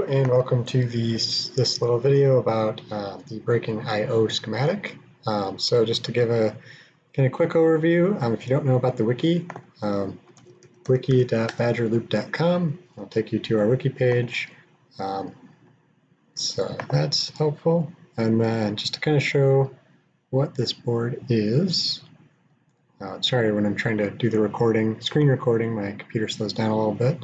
Hello and welcome to this little video about the breaking I/O schematic. So just to give a kind of quick overview, if you don't know about the wiki, wiki.badgerloop.com will take you to our wiki page. So that's helpful. And then just to kind of show what this board is. Sorry, when I'm trying to do the screen recording, my computer slows down a little bit.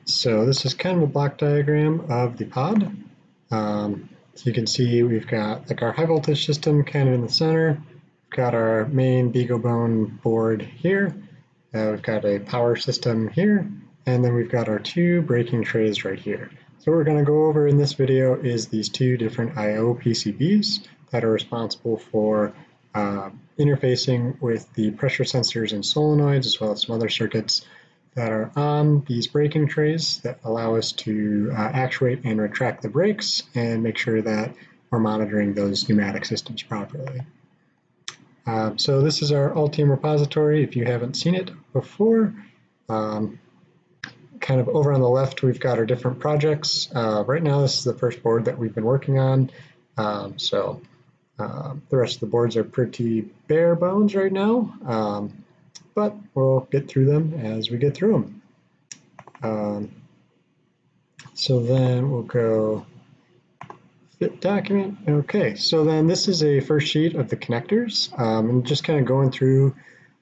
So this is kind of a block diagram of the pod. So you can see we've got like our high voltage system kind of in the center. We've got our main BeagleBone board here. We've got a power system here, and then we've got our two breaking trays right here. So what we're going to go over in this video is these two different I/O PCBs that are responsible for interfacing with the pressure sensors and solenoids, as well as some other circuits that are on these braking trays that allow us to actuate and retract the brakes and make sure that we're monitoring those pneumatic systems properly. So this is our Altium repository if you haven't seen it before. Kind of over on the left we've got our different projects. Right now this is the first board that we've been working on. The rest of the boards are pretty bare bones right now. But we'll get through them as we get through them. So then we'll go fit document. Okay, so then this is a first sheet of the connectors. And just kind of going through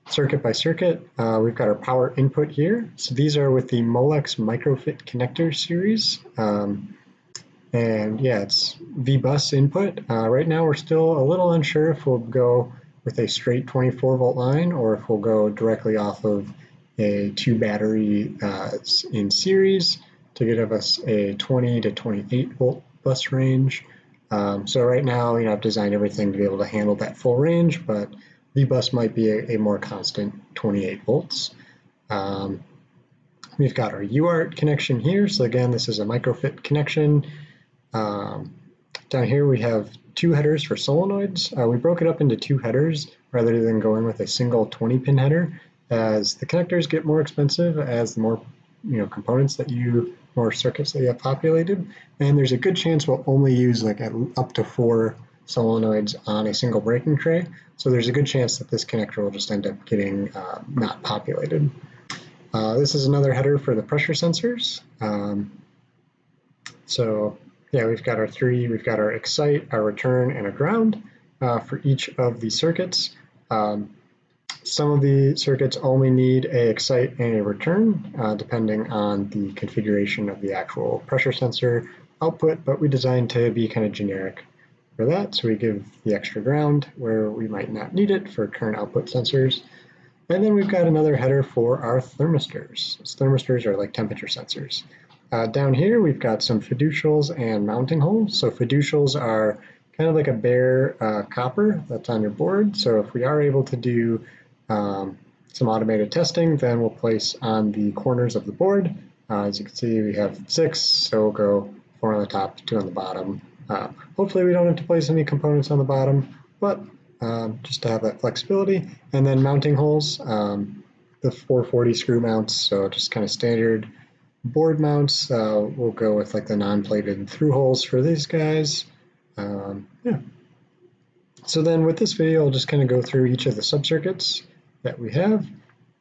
circuit by circuit. We've got our power input here. So these are with the Molex MicroFit connector series. And yeah, it's V-bus input. Right now we're still a little unsure if we'll go with a straight 24-volt line or if we'll go directly off of a two battery in series to give us a 20 to 28 volt bus range. So right now, I've designed everything to be able to handle that full range, but V-bus might be a more constant 28 volts. We've got our UART connection here. So again, this is a MicroFit connection. Down here we have two headers for solenoids. We broke it up into two headers rather than going with a single 20-pin header, as the connectors get more expensive as the more components more circuits that you have populated, and there's a good chance we'll only use like up to 4 solenoids on a single breaking tray. So there's a good chance that this connector will just end up getting not populated. This is another header for the pressure sensors. Yeah, we've got our excite, our return, and a ground for each of the circuits. Some of the circuits only need a excite and a return, depending on the configuration of the actual pressure sensor output, but we designed to be kind of generic for that. So we give the extra ground where we might not need it for current output sensors. And then we've got another header for our thermistors. Thermistors are like temperature sensors. Down here, we've got some fiducials and mounting holes. So fiducials are kind of like a bare copper that's on your board. So if we are able to do some automated testing, then we'll place on the corners of the board. As you can see, we have 6, so we'll go 4 on the top, 2 on the bottom. Hopefully we don't have to place any components on the bottom, but just to have that flexibility. And then mounting holes, the 440 screw mounts, so just kind of standard board mounts. We'll go with like the non-plated through holes for these guys. Yeah. So then with this video, I'll just kind of go through each of the subcircuits that we have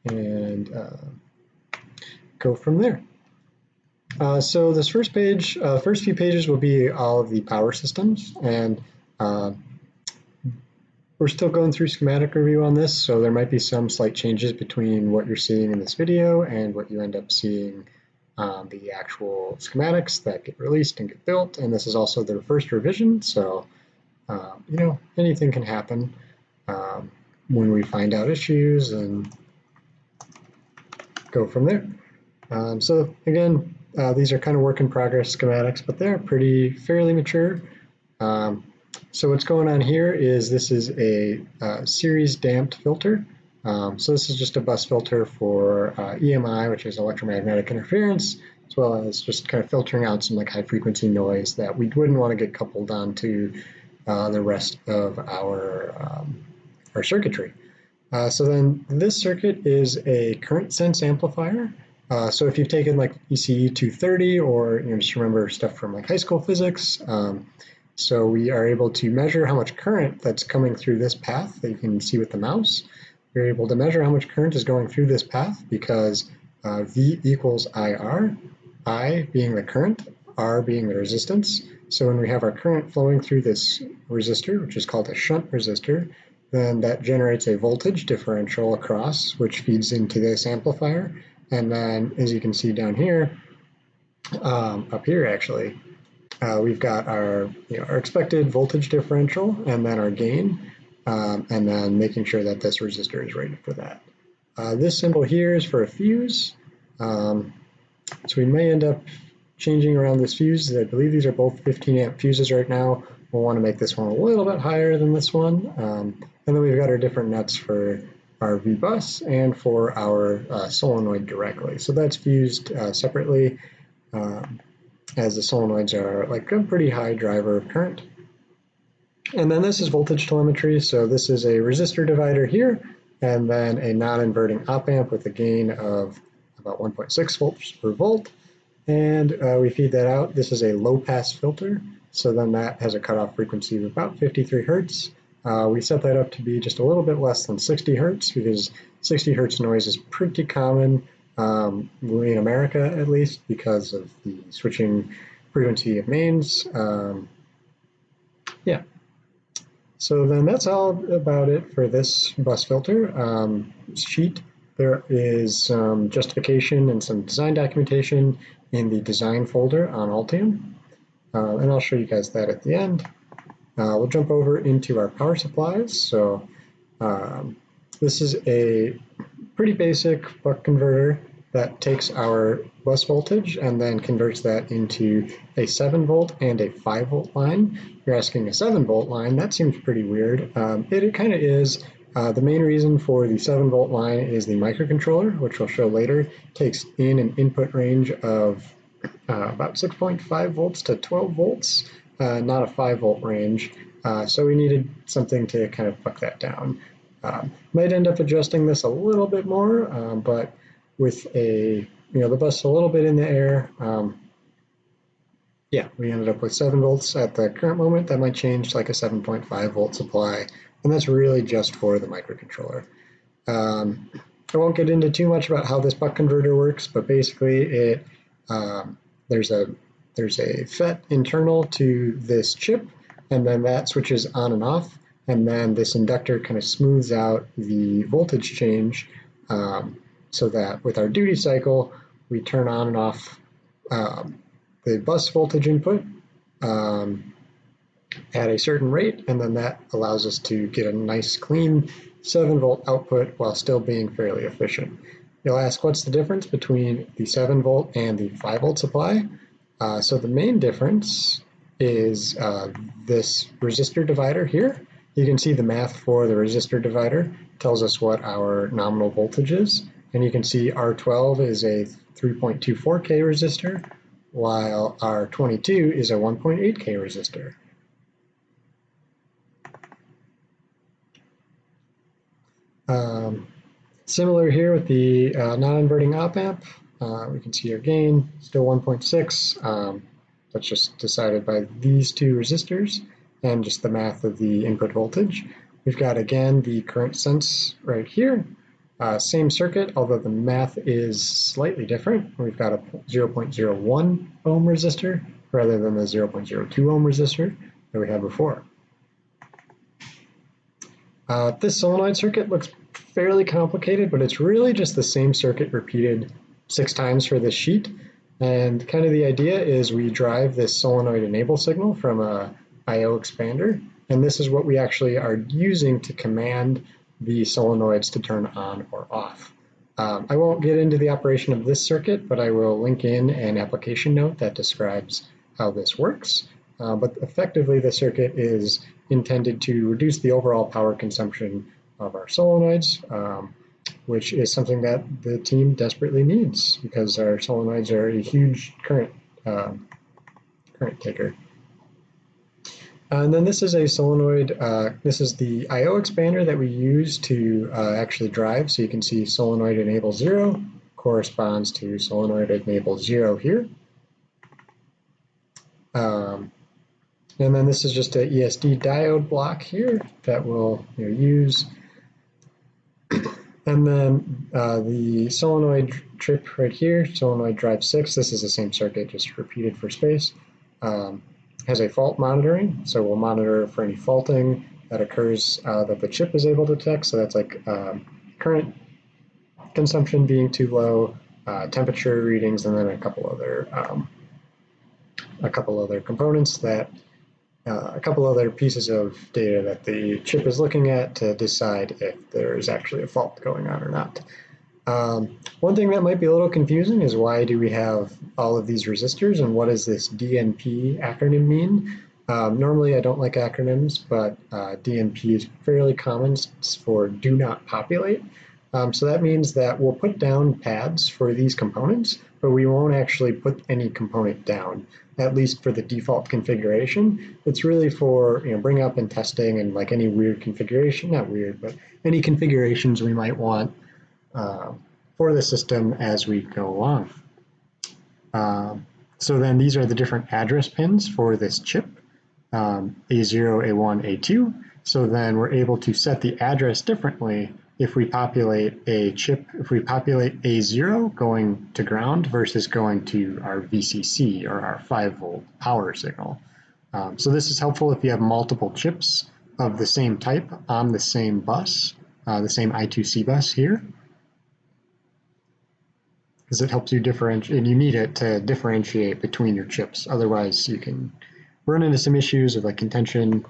and go from there. So this first page, first few pages will be all of the power systems, and we're still going through schematic review on this, so there might be some slight changes between what you're seeing in this video and what you end up seeing on the actual schematics that get released and get built. And this is also their first revision, so anything can happen when we find out issues and go from there. So again, these are kind of work in progress schematics, but they're fairly mature. So what's going on here is this is a series damped filter. So this is just a bus filter for EMI, which is electromagnetic interference, as well as just kind of filtering out some like high frequency noise that we wouldn't want to get coupled onto the rest of our circuitry. So then this circuit is a current sense amplifier. So if you've taken like ECE 230 or just remember stuff from like high school physics, so we are able to measure how much current that's coming through this path that you can see with the mouse. We're able to measure how much current is going through this path because V equals IR, I being the current, R being the resistance. So when we have our current flowing through this resistor, which is called a shunt resistor, then that generates a voltage differential across, which feeds into this amplifier. And then, as you can see down here, up here actually, we've got our expected voltage differential and then our gain, and then making sure that this resistor is rated for that. This symbol here is for a fuse. So we may end up changing around this fuse. I believe these are both 15 amp fuses right now. We'll want to make this one a little bit higher than this one. And then we've got our different nuts for our V-bus and for our solenoid directly. So that's fused separately as the solenoids are like a pretty high driver of current. And then this is voltage telemetry. So this is a resistor divider here, and then a non-inverting op amp with a gain of about 1.6 volts per volt. And we feed that out. This is a low-pass filter, so then that has a cutoff frequency of about 53 hertz. We set that up to be just a little bit less than 60 hertz because 60 hertz noise is pretty common in America, at least, because of the switching frequency of mains. Yeah. So then that's all about it for this bus filter sheet. There is some justification and some design documentation in the design folder on Altium, and I'll show you guys that at the end. We'll jump over into our power supplies. So this is a pretty basic buck converter that takes our bus voltage and then converts that into a 7 volt and a 5 volt line. You're asking a 7 volt line, that seems pretty weird. It kind of is. The main reason for the 7 volt line is the microcontroller, which we'll show later, takes in an input range of about 6.5 volts to 12 volts, not a 5 volt range. So we needed something to kind of buck that down. Might end up adjusting this a little bit more, but with the bus a little bit in the air, yeah, we ended up with 7 volts at the current moment. That might change to like a 7.5 volt supply, and that's really just for the microcontroller. I won't get into too much about how this buck converter works, but basically there's a FET internal to this chip, and then that switches on and off, and then this inductor kind of smooths out the voltage change so that with our duty cycle, we turn on and off the bus voltage input at a certain rate, and then that allows us to get a nice clean 7 volt output while still being fairly efficient. You'll ask, what's the difference between the 7 volt and the 5 volt supply? So the main difference is this resistor divider here. You can see the math for the resistor divider tells us what our nominal voltage is, and you can see R12 is a 3.24K resistor, while R22 is a 1.8K resistor. Similar here with the non-inverting op amp, we can see our gain, still 1.6. That's just decided by these two resistors and just the math of the input voltage. We've got, again, the current sense right here. Same circuit, although the math is slightly different. We've got a 0.01 ohm resistor rather than the 0.02 ohm resistor that we had before. This solenoid circuit looks fairly complicated, but it's really just the same circuit repeated 6 times for this sheet. And kind of the idea is we drive this solenoid enable signal from a I/O expander, and this is what we actually are using to command the solenoids to turn on or off. I won't get into the operation of this circuit, but I will link in an application note that describes how this works. But effectively, the circuit is intended to reduce the overall power consumption of our solenoids, which is something that the team desperately needs because our solenoids are a huge current taker. And then this is a solenoid, this is the I/O expander that we use to actually drive. So you can see solenoid enable 0, corresponds to solenoid enable 0 here. And then this is just an ESD diode block here that we'll use. And then the solenoid trip right here, solenoid drive 6, this is the same circuit, just repeated for space, has a fault monitoring. So we'll monitor for any faulting that occurs that the chip is able to detect. So that's like current consumption being too low, temperature readings, and then a couple other components that a couple other pieces of data that the chip is looking at to decide if there's actually a fault going on or not. One thing that might be a little confusing is why do we have all of these resistors and what does this DNP acronym mean? Normally I don't like acronyms, but DNP is fairly common for do not populate. So that means that we'll put down pads for these components, but we won't actually put any component down, at least for the default configuration. It's really for bring up and testing and like any weird configuration, not weird, but any configurations we might want for the system as we go along. So then these are the different address pins for this chip, A0, A1, A2. So then we're able to set the address differently if we populate a chip, if we populate A0 going to ground versus going to our VCC or our 5-volt power signal. So this is helpful if you have multiple chips of the same type on the same bus, the same I2C bus here, because it helps you differentiate, and you need it to differentiate between your chips. Otherwise, you can run into some issues of like contention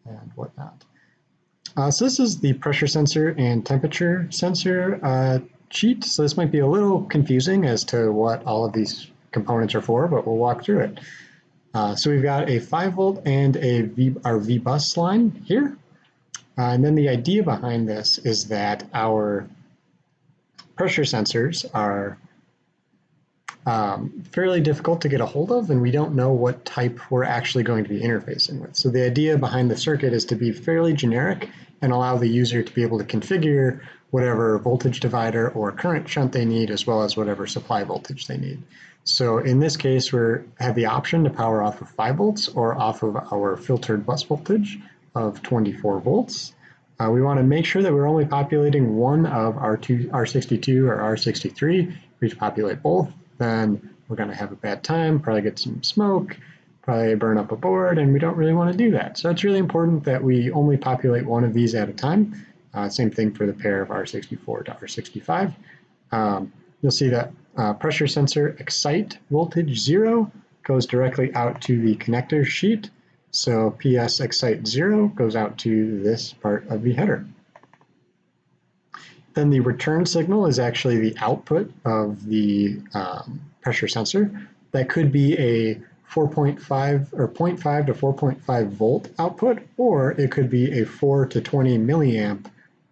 and whatnot. So this is the pressure sensor and temperature sensor sheet. So this might be a little confusing as to what all of these components are for, but we'll walk through it. So we've got a 5-volt and our V-bus line here. And then the idea behind this is that our pressure sensors are fairly difficult to get a hold of, and we don't know what type we're actually going to be interfacing with. So the idea behind the circuit is to be fairly generic and allow the user to be able to configure whatever voltage divider or current shunt they need, as well as whatever supply voltage they need. So in this case, we have the option to power off of 5 volts or off of our filtered bus voltage of 24 volts. We want to make sure that we're only populating one of our R62 or R63. If we populate both, then we're going to have a bad time, probably get some smoke, probably burn up a board, and we don't really want to do that. So it's really important that we only populate one of these at a time. Same thing for the pair of R64 to R65. You'll see that pressure sensor excite voltage 0 goes directly out to the connector sheet. So PS excite 0 goes out to this part of the header. Then the return signal is actually the output of the pressure sensor. That could be a 4.5 or 0.5 to 4.5 volt output, or it could be a 4 to 20 milliamp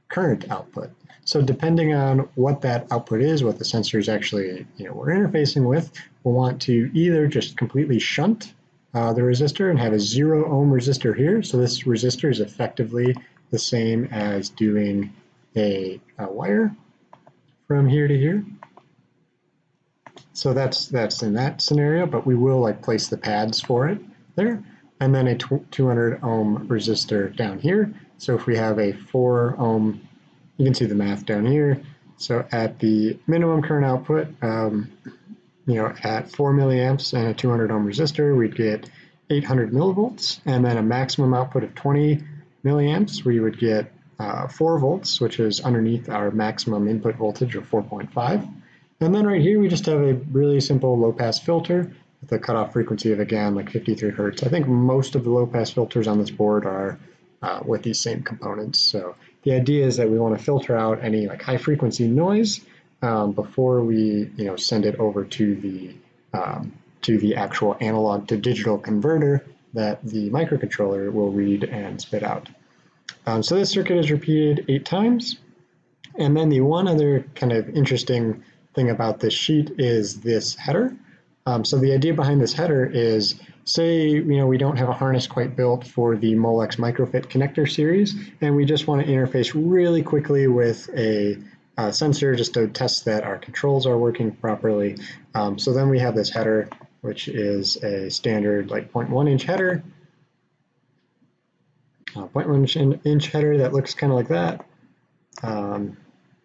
current output. So depending on what that output is, what the sensor is actually we're interfacing with, we'll want to either just completely shunt the resistor and have a 0 ohm resistor here. So this resistor is effectively the same as doing a wire from here to here. So that's in that scenario, but we will place the pads for it there. And then a 200 ohm resistor down here. So if we have a 4 ohm, you can see the math down here. So at the minimum current output, at 4 milliamps and a 200 ohm resistor, we'd get 800 millivolts, and then a maximum output of 20 milliamps, we would get 4 volts, which is underneath our maximum input voltage of 4.5. And then right here, we just have a really simple low-pass filter with a cutoff frequency of, again, like 53 hertz. I think most of the low-pass filters on this board are with these same components. So the idea is that we want to filter out any high-frequency noise before we send it over to the actual analog to digital converter that the microcontroller will read and spit out. So this circuit is repeated 8 times. And then the one other kind of interesting thing about this sheet is this header. So the idea behind this header is, say we don't have a harness quite built for the Molex microfit connector series, and we just want to interface really quickly with a sensor just to test that our controls are working properly. So then we have this header, which is a standard like 0.1 inch header, 0.1 inch header that looks kind of like that.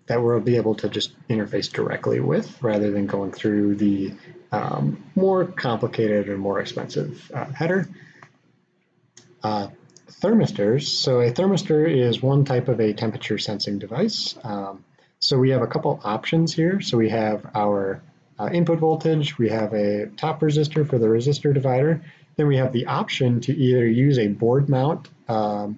That we'll be able to just interface directly with rather than going through the more complicated or more expensive header. Thermistors. So a thermistor is one type of a temperature sensing device. So we have a couple options here. So we have our input voltage, we have a top resistor for the resistor divider, then we have the option to either use a board mount thermistor,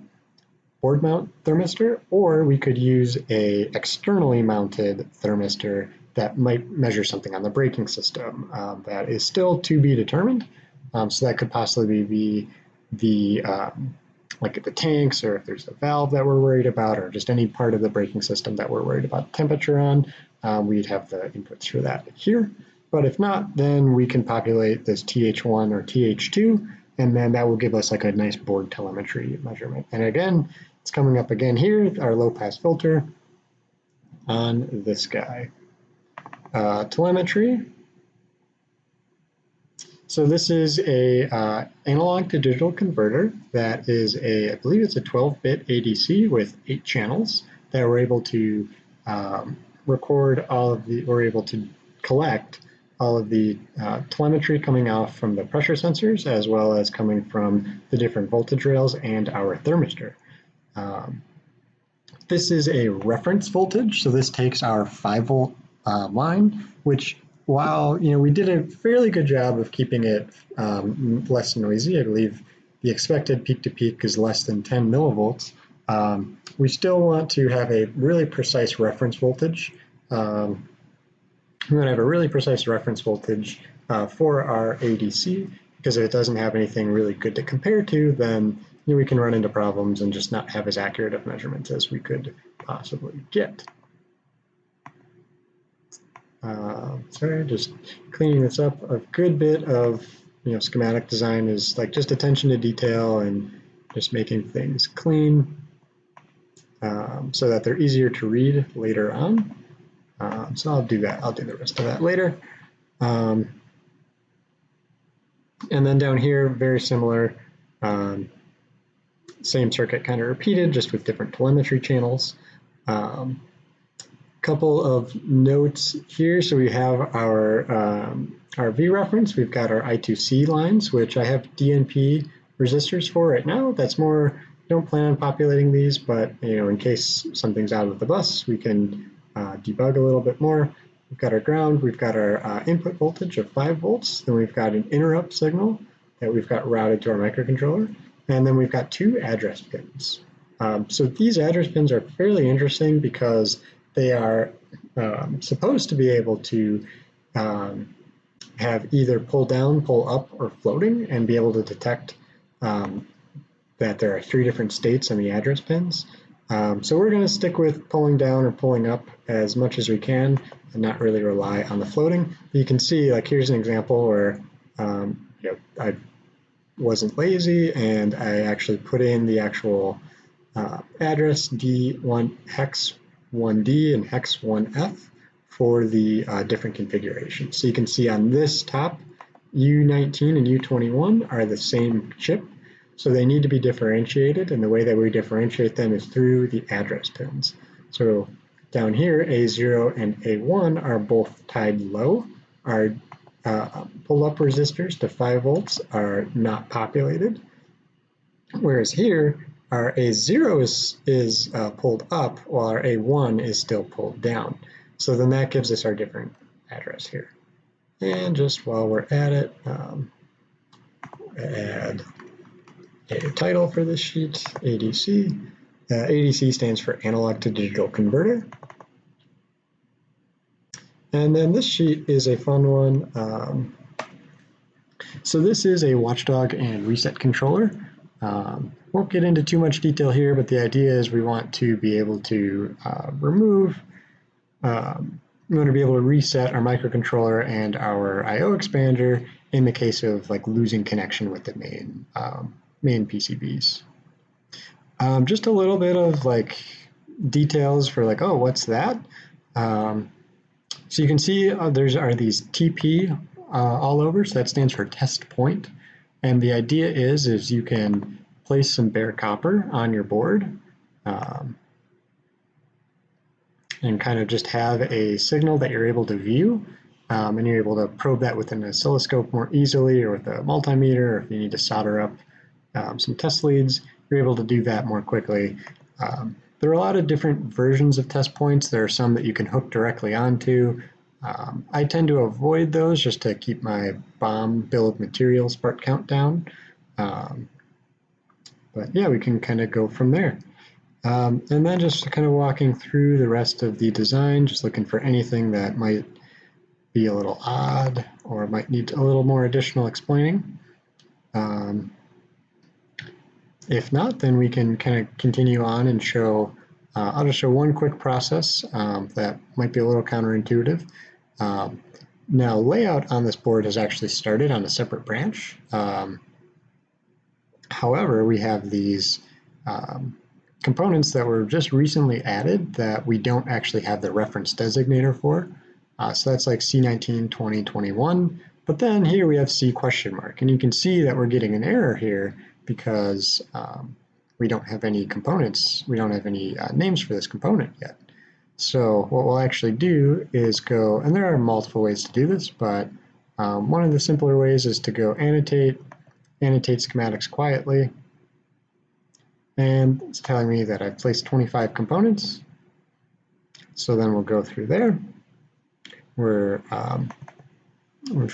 or we could use a externally mounted thermistor that might measure something on the braking system. That is still to be determined. So that could possibly be the like the tanks, or if there's a valve that we're worried about, or just any part of the braking system that we're worried about temperature on, we'd have the inputs for that here. But if not, then we can populate this TH1 or TH2, and then that will give us like a nice board telemetry measurement. And again, it's coming up again here, our low pass filter on this guy. Telemetry. So this is a analog to digital converter that is I believe it's a 12-bit ADC with 8 channels that we're able to record we're able to collect all of the telemetry coming off from the pressure sensors, as well as coming from the different voltage rails and our thermistor. This is a reference voltage, so this takes our 5-volt line, which, while we did a fairly good job of keeping it less noisy, I believe the expected peak-to-peak is less than 10 millivolts, we still want to have a really precise reference voltage. We want to have a really precise reference voltage for our ADC, because if it doesn't have anything really good to compare to, then we can run into problems and just not have as accurate of measurements as we could possibly get. Sorry, just cleaning this up. A good bit of schematic design is like just attention to detail and just making things clean so that they're easier to read later on. So I'll do that. I'll do the rest of that later. And then down here, very similar. Same circuit kind of repeated, just with different telemetry channels. Couple of notes here. So we have our V reference. We've got our I2C lines, which I have DNP resistors for right now. That's more, don't plan on populating these, but in case something's out of the bus, we can debug a little bit more. We've got our ground. We've got our input voltage of 5 volts. Then we've got an interrupt signal that we've got routed to our microcontroller. And then we've got 2 address pins. So these address pins are fairly interesting because they are supposed to be able to have either pull down, pull up, or floating, and be able to detect that there are 3 different states on the address pins. So we're going to stick with pulling down or pulling up as much as we can and not really rely on the floating. You can see, like, here's an example where I wasn't lazy and I actually put in the actual address D1 hex 1D and hex 1F for the different configurations. So you can see on this top, U19 and U21 are the same chip, so they need to be differentiated, and the way that we differentiate them is through the address pins. So down here, A0 and A1 are both tied low. Our pull-up resistors to 5 volts are not populated, whereas here, our A0 is pulled up while our A1 is still pulled down. So then that gives us our different address here. And just while we're at it, add a title for this sheet, ADC. ADC stands for Analog to Digital Converter. And then this sheet is a fun one. So this is a watchdog and reset controller. Won't get into too much detail here, but the idea is we want to be able to we want to be able to reset our microcontroller and our I/O expander in the case of like losing connection with the main PCBs. Just a little bit of like details for like, oh, what's that? So you can see there are these TP all over, so that stands for test point. And the idea is you can place some bare copper on your board and kind of just have a signal that you're able to view. And you're able to probe that with an oscilloscope more easily or with a multimeter, or if you need to solder up some test leads, you're able to do that more quickly. There are a lot of different versions of test points. There are some that you can hook directly onto. I tend to avoid those just to keep my BOM bill of materials part count down. But yeah, we can kind of go from there. And then just kind of walking through the rest of the design, just looking for anything that might be a little odd or might need a little more additional explaining. If not, then we can kind of continue on and show, I'll just show one quick process that might be a little counterintuitive. Now, layout on this board has actually started on a separate branch. However, we have these components that were just recently added that we don't actually have the reference designator for. So that's like C19, 20, 21. But then here we have C question mark. And you can see that we're getting an error here because we don't have any components. We don't have any names for this component yet. So what we'll actually do is go, and there are multiple ways to do this, but one of the simpler ways is to go annotate schematics quietly. And it's telling me that I've placed 25 components. So then we'll go through there. We've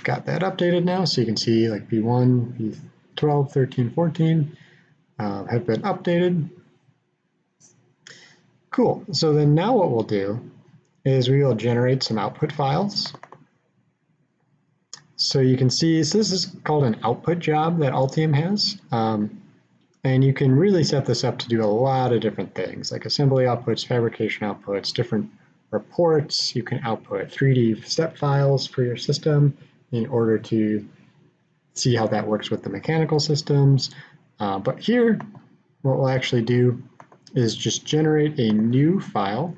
got that updated now, so you can see like B1, B12, 13, 14 have been updated. Cool. So then now what we'll do is we will generate some output files. So you can see, so this is called an output job that Altium has. And you can really set this up to do a lot of different things, like assembly outputs, fabrication outputs, different reports. You can output 3D step files for your system in order to see how that works with the mechanical systems. But here, what we'll actually do is just generate a new file.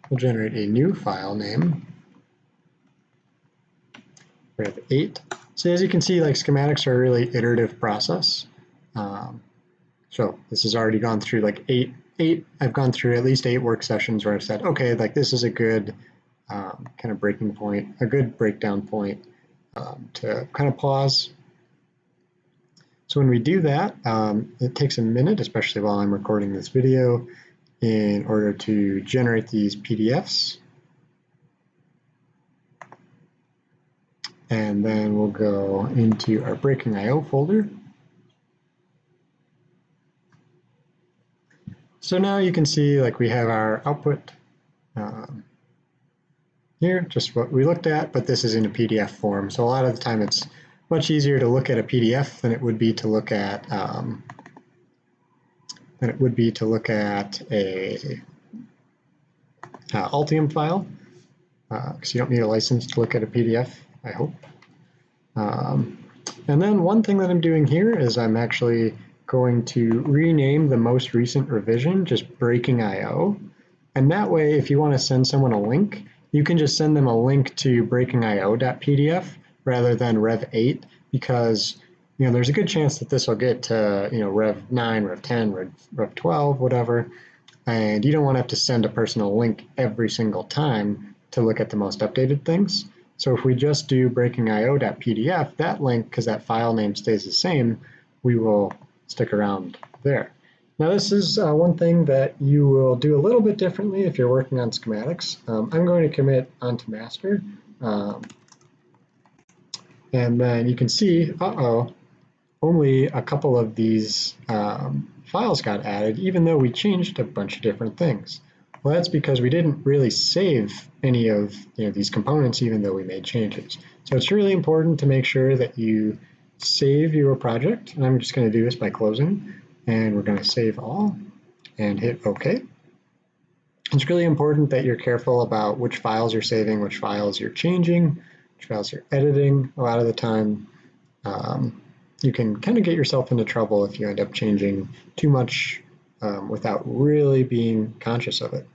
We'll generate a new file name, Rev8. So as you can see, like schematics are a really iterative process. So this has already gone through like I've gone through at least 8 work sessions where I've said, okay, like this is a good kind of breaking point, a good breakdown point to kind of pause. So when we do that, it takes a minute, especially while I'm recording this video, in order to generate these PDFs. And then we'll go into our Breaking I/O folder. So now you can see like we have our output here, just what we looked at, but this is in a PDF form. So a lot of the time it's much easier to look at a PDF than it would be to look at a Altium file, because you don't need a license to look at a PDF, I hope. And then one thing that I'm doing here is I'm actually going to rename the most recent revision just Breaking I/O. And that way, if you want to send someone a link, you can just send them a link to breakingio.pdf rather than Rev8, because there's a good chance that this will get to Rev9, Rev10, Rev12, whatever, and you don't want to have to send a person a link every single time to look at the most updated things. So if we just do breakingio.pdf, that link, because that file name stays the same, we will stick around there. Now this is one thing that you will do a little bit differently if you're working on schematics. I'm going to commit onto master. And then you can see, only a couple of these files got added, even though we changed a bunch of different things. Well, that's because we didn't really save any of these components, even though we made changes. So it's really important to make sure that you save your project. And I'm just going to do this by closing. And we're going to save all and hit OK. It's really important that you're careful about which files you're saving, which files you're changing, which files you're editing. A lot of the time, you can kind of get yourself into trouble if you end up changing too much without really being conscious of it.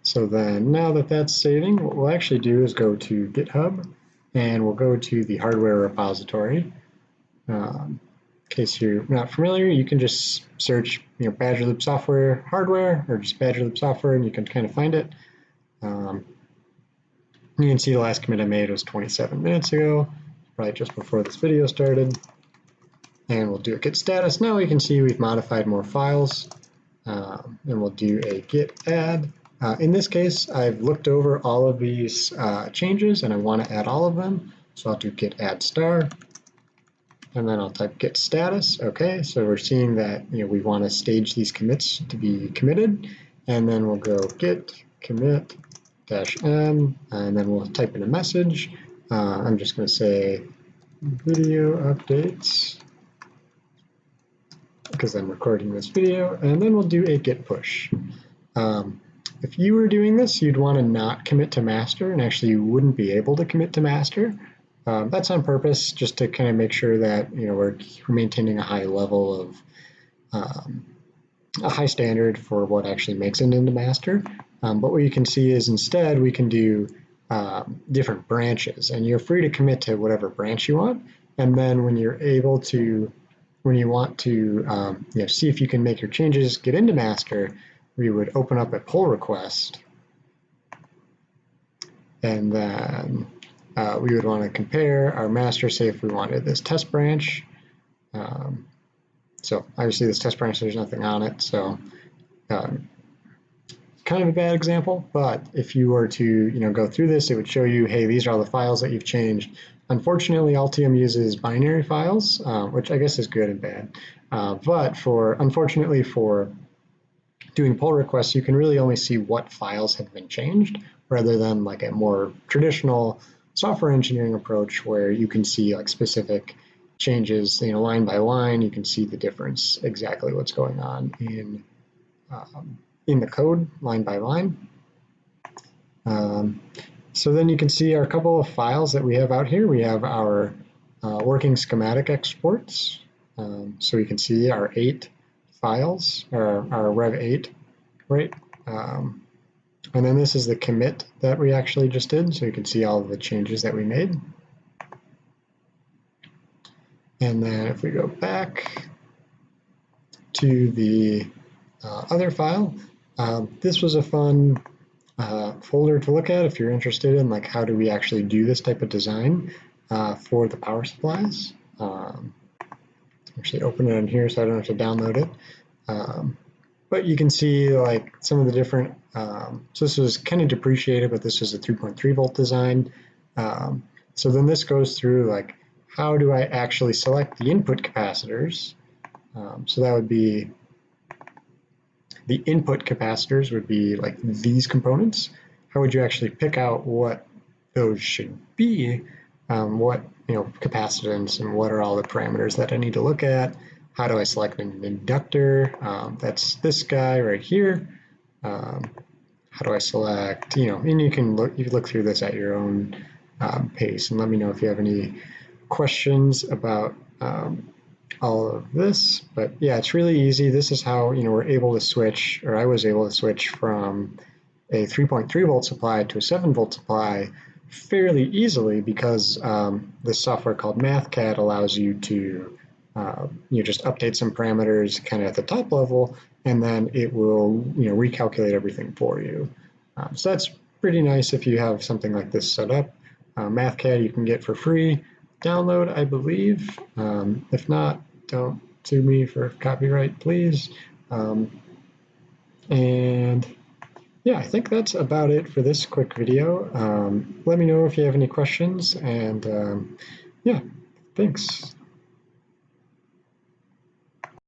So then now that that's saving, what we'll actually do is go to GitHub and we'll go to the hardware repository. In case you're not familiar, you can just search Badger Loop software hardware or just Badger Loop software and you can kind of find it. You can see the last commit I made was 27 minutes ago, probably just before this video started. And we'll do a git status. Now we can see we've modified more files. And we'll do a git add. In this case, I've looked over all of these changes and I want to add all of them. So I'll do git add star. And then I'll type git status. Okay, so we're seeing that we want to stage these commits to be committed. And then we'll go git commit -m, and then we'll type in a message. I'm just going to say video updates because I'm recording this video, and then we'll do a git push. If you were doing this, you'd want to not commit to master, and actually you wouldn't be able to commit to master. That's on purpose, just to kind of make sure that we're maintaining a high level of a high standard for what actually makes it into master. But what you can see is instead we can do different branches, and you're free to commit to whatever branch you want. And then when you're able to, when you want to see if you can make your changes get into master, we would open up a pull request, and then we would want to compare our master, say if we wanted this test branch. So obviously this test branch, there's nothing on it, so kind of a bad example, but if you were to go through this, it would show you, hey, these are all the files that you've changed. Unfortunately, Altium uses binary files, which I guess is good and bad. But unfortunately for doing pull requests, you can really only see what files have been changed, rather than like a more traditional software engineering approach where you can see like specific changes, line by line. You can see the difference, exactly what's going on in the code, line by line. So then you can see our couple of files that we have out here. We have our working schematic exports. So we can see our 8 files, our Rev 8, right? And then this is the commit that we actually just did. So you can see all of the changes that we made. And then if we go back to the other file, this was a fun folder to look at if you're interested in like how do we actually do this type of design for the power supplies. Actually open it in here so I don't have to download it. But you can see like some of the different, so this was kind of depreciated, but this is a 3.3 volt design. So then this goes through like, how do I actually select the input capacitors? So that would be, the input capacitors would be like these components. How would you actually pick out what those should be? What capacitance, and what are all the parameters that I need to look at? How do I select an inductor? That's this guy right here. How do I select? And you can look through this at your own pace, and let me know if you have any questions about all of this. But yeah, it's really easy. This is how we're able to switch, or I was able to switch from a 3.3 volt supply to a 7 volt supply fairly easily, because this software called MathCAD allows you to just update some parameters kind of at the top level, and then it will recalculate everything for you. So that's pretty nice if you have something like this set up. MathCAD you can get for free. Download, I believe. If not, don't sue me for copyright, please. And yeah, I think that's about it for this quick video. Let me know if you have any questions, and yeah, thanks.